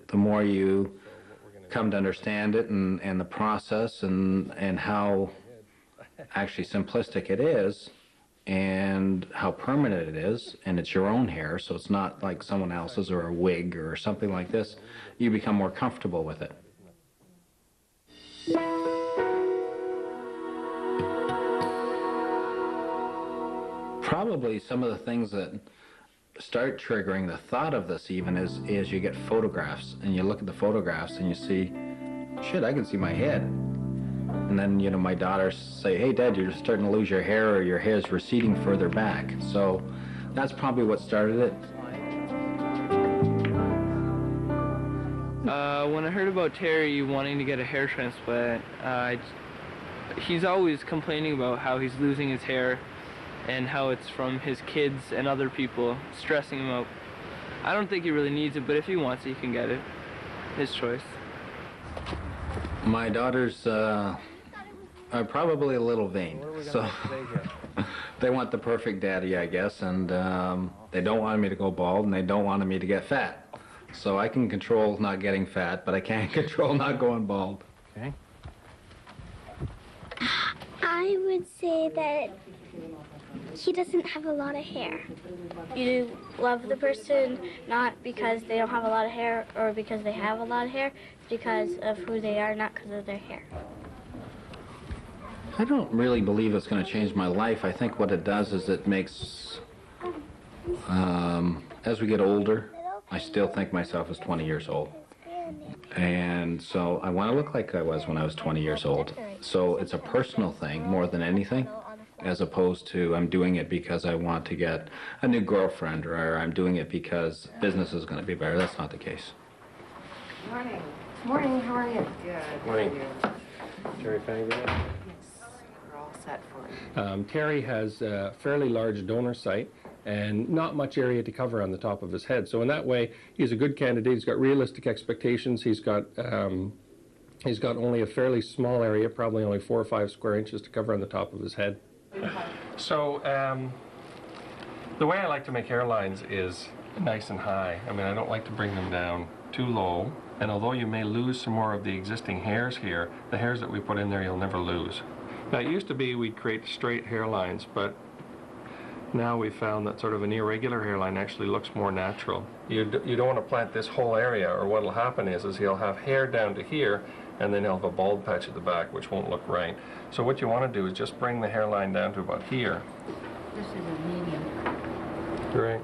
the more you come to understand it and the process and how actually simplistic it is and how permanent it is, and it's your own hair, so it's not like someone else's or a wig or something like this, you become more comfortable with it. Probably some of the things that start triggering the thought of this even is you get photographs, and you look at the photographs and you see, shit, I can see my head. And then, you know, my daughters say, hey, Dad, you're starting to lose your hair, or your hair's receding further back. So that's probably what started it. When I heard about Terry wanting to get a hair transplant, he's always complaining about how he's losing his hair and how it's from his kids and other people stressing him out. I don't think he really needs it, but if he wants it, he can get it. His choice. My daughters are probably a little vain, so they want the perfect daddy, I guess, and they don't want me to go bald, and they don't want me to get fat. So I can control not getting fat, but I can't control not going bald. Okay. I would say that he doesn't have a lot of hair. You love the person not because they don't have a lot of hair or because they have a lot of hair, it's because of who they are, not because of their hair. I don't really believe it's going to change my life. I think what it does is it makes, as we get older, I still think myself as 20 years old. And so I want to look like I was when I was 20 years old. So it's a personal thing more than anything, as opposed to I'm doing it because I want to get a new girlfriend, or I'm doing it because business is going to be better. That's not the case. Morning. Morning, how are you? Good. Morning. Terry Fangbad? Yes, we're all set for you. Terry has a fairly large donor site and not much area to cover on the top of his head. So in that way, he's a good candidate. He's got realistic expectations. He's got only a fairly small area, probably only 4 or 5 square inches to cover on the top of his head. So the way I like to make hairlines is nice and high. I mean, I don't like to bring them down too low. And although you may lose some more of the existing hairs here, the hairs that we put in there you'll never lose. Now, it used to be we'd create straight hairlines, but now we've found that sort of an irregular hairline actually looks more natural. You don't want to plant this whole area, or what'll happen is he'll have hair down to here, and then he'll have a bald patch at the back, which won't look right. So what you want to do is just bring the hairline down to about here. This is a medium. Right.